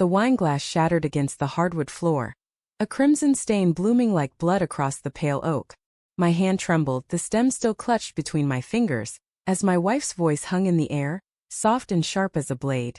the wine glass shattered against the hardwood floor, a crimson stain blooming like blood across the pale oak. My hand trembled, the stem still clutched between my fingers, as my wife's voice hung in the air, soft and sharp as a blade.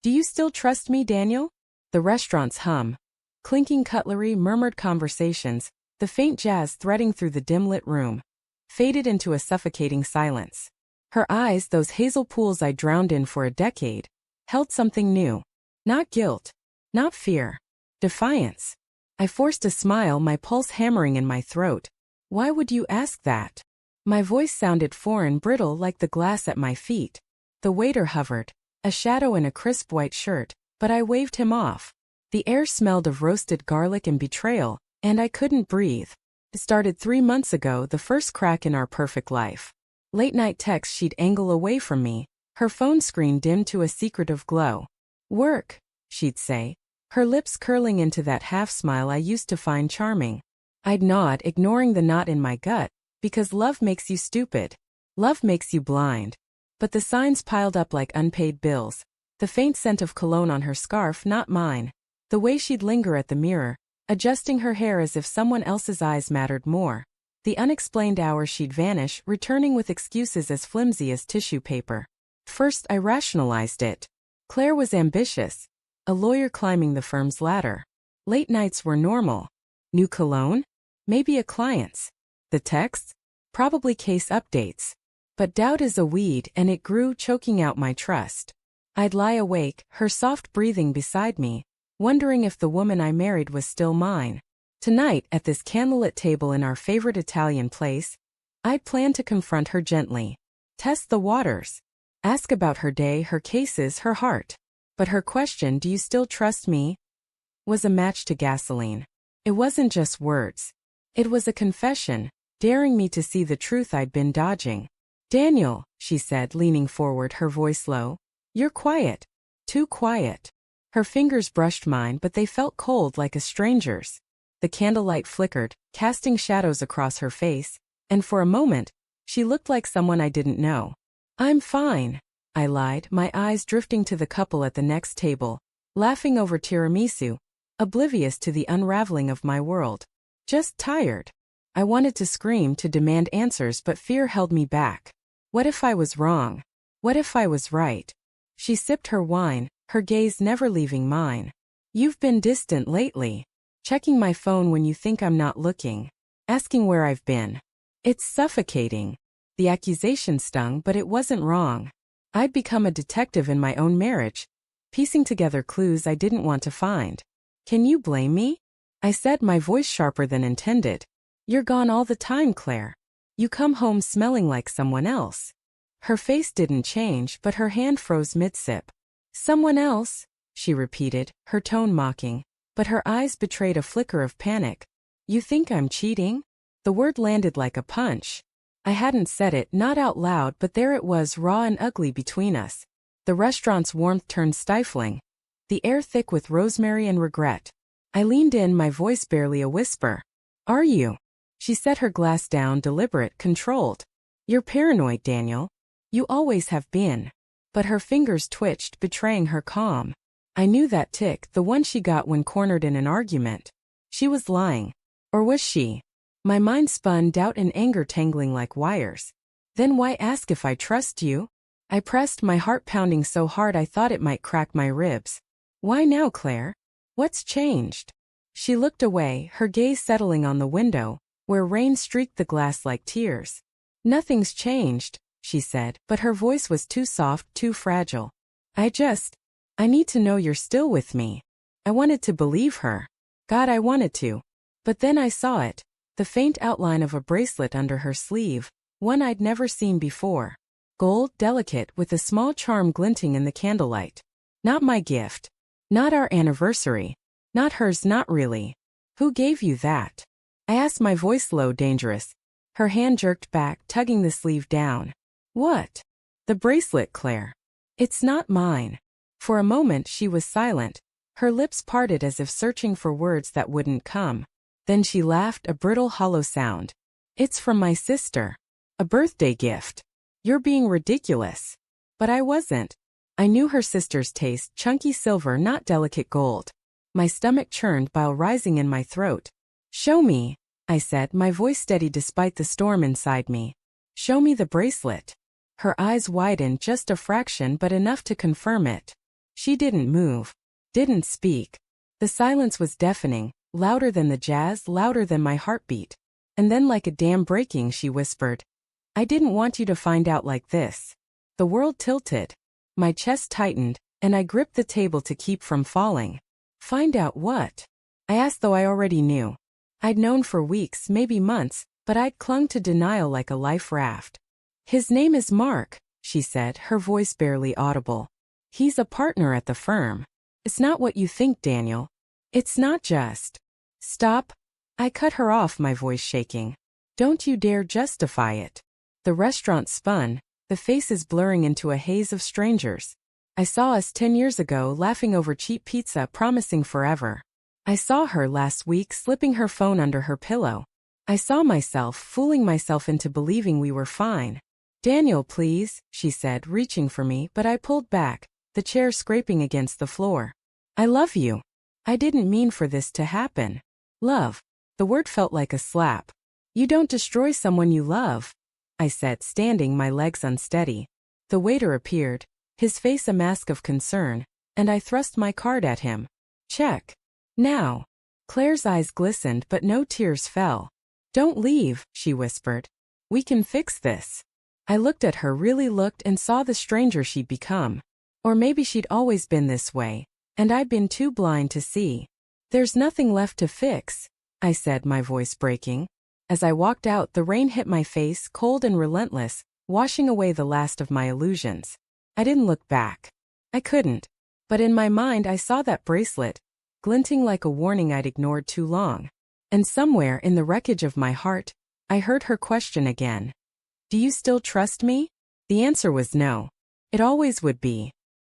"Do you still trust me, Daniel?" The restaurant's hum, clinking cutlery, murmured conversations, the faint jazz threading through the dim-lit room, faded into a suffocating silence. Her eyes, those hazel pools I drowned in for a decade, held something new. Not guilt, not fear, defiance. I forced a smile, my pulse hammering in my throat. "Why would you ask that?" My voice sounded foreign, brittle like the glass at my feet. The waiter hovered, a shadow in a crisp white shirt, but I waved him off. The air smelled of roasted garlic and betrayal, and I couldn't breathe. It started 3 months ago, the first crack in our perfect life. Late-night texts she'd angle away from me, her phone screen dimmed to a secretive glow. "Work," she'd say, her lips curling into that half-smile I used to find charming. I'd nod, ignoring the knot in my gut, because love makes you stupid. Love makes you blind. But the signs piled up like unpaid bills. The faint scent of cologne on her scarf, not mine. The way she'd linger at the mirror, adjusting her hair as if someone else's eyes mattered more. The unexplained hours she'd vanish, returning with excuses as flimsy as tissue paper. First, I rationalized it. Claire was ambitious, a lawyer climbing the firm's ladder. Late nights were normal. New cologne? Maybe a client's. The texts? Probably case updates. But doubt is a weed, and it grew, choking out my trust. I'd lie awake, her soft breathing beside me, wondering if the woman I married was still mine. Tonight, at this candlelit table in our favorite Italian place, I'd planned to confront her gently. Test the waters. Ask about her day, her cases, her heart. But her question, "Do you still trust me?" was a match to gasoline. It wasn't just words. It was a confession, daring me to see the truth I'd been dodging. "Daniel," she said, leaning forward, her voice low. "You're quiet. Too quiet." Her fingers brushed mine, but they felt cold, like a stranger's. The candlelight flickered, casting shadows across her face, and for a moment, she looked like someone I didn't know. "I'm fine," I lied, my eyes drifting to the couple at the next table, laughing over tiramisu, oblivious to the unraveling of my world. "Just tired." I wanted to scream, to demand answers, but fear held me back. What if I was wrong? What if I was right? She sipped her wine, her gaze never leaving mine. "You've been distant lately. Checking my phone when you think I'm not looking. Asking where I've been." It's suffocating. The accusation stung, but it wasn't wrong. I'd become a detective in my own marriage, piecing together clues I didn't want to find. "Can you blame me?" I said, my voice sharper than intended. "You're gone all the time, Claire. You come home smelling like someone else." Her face didn't change, but her hand froze mid-sip. "Someone else?" she repeated, her tone mocking, but her eyes betrayed a flicker of panic. "You think I'm cheating?" The word landed like a punch. I hadn't said it, not out loud, but there it was, raw and ugly between us. The restaurant's warmth turned stifling, the air thick with rosemary and regret. I leaned in, my voice barely a whisper. "Are you?" She set her glass down, deliberate, controlled. "You're paranoid, Daniel. You always have been." But her fingers twitched, betraying her calm. I knew that tick, the one she got when cornered in an argument. She was lying. Or was she? My mind spun, doubt and anger tangling like wires. "Then why ask if I trust you?" I pressed, my heart pounding so hard I thought it might crack my ribs. "Why now, Claire? What's changed?" She looked away, her gaze settling on the window, where rain streaked the glass like tears. "Nothing's changed," she said, but her voice was too soft, too fragile. I need to know you're still with me." I wanted to believe her. God, I wanted to. But then I saw it, the faint outline of a bracelet under her sleeve, one I'd never seen before. Gold, delicate, with a small charm glinting in the candlelight. Not my gift. Not our anniversary. Not hers, not really. "Who gave you that?" I asked, my voice low, dangerous. Her hand jerked back, tugging the sleeve down. "What?" "The bracelet, Claire. It's not mine." For a moment she was silent, her lips parted as if searching for words that wouldn't come. Then she laughed, a brittle, hollow sound. "It's from my sister. A birthday gift." "You're being ridiculous." But I wasn't. I knew her sister's taste, chunky silver, not delicate gold. My stomach churned, bile rising in my throat. Show me, I said, my voice steady despite the storm inside me. Show me the bracelet. Her eyes widened just a fraction, but enough to confirm it. She didn't move, didn't speak. The silence was deafening, louder than the jazz, louder than my heartbeat. And then, like a dam breaking, she whispered, I didn't want you to find out like this. The world tilted. My chest tightened, and I gripped the table to keep from falling. Find out what? I asked, though I already knew. I'd known for weeks, maybe months, but I'd clung to denial like a life raft. His name is Mark, she said, her voice barely audible. He's a partner at the firm. It's not what you think, Daniel. It's not just. Stop. I cut her off, my voice shaking. Don't you dare justify it. The restaurant spun, the faces blurring into a haze of strangers. I saw us 10 years ago laughing over cheap pizza, promising forever. I saw her last week slipping her phone under her pillow. I saw myself fooling myself into believing we were fine. Daniel, please, she said, reaching for me, but I pulled back, the chair scraping against the floor. I love you. I didn't mean for this to happen. Love. The word felt like a slap. You don't destroy someone you love, I said, standing, my legs unsteady. The waiter appeared, his face a mask of concern, and I thrust my card at him. Check. Now. Claire's eyes glistened, but no tears fell. Don't leave, she whispered. We can fix this. I looked at her, really looked, and saw the stranger she'd become. Or maybe she'd always been this way, and I'd been too blind to see. There's nothing left to fix, I said, my voice breaking. As I walked out, the rain hit my face, cold and relentless, washing away the last of my illusions. I didn't look back. I couldn't. But in my mind I saw that bracelet, glinting like a warning I'd ignored too long. And somewhere in the wreckage of my heart, I heard her question again. Do you still trust me? The answer was no. It always would be.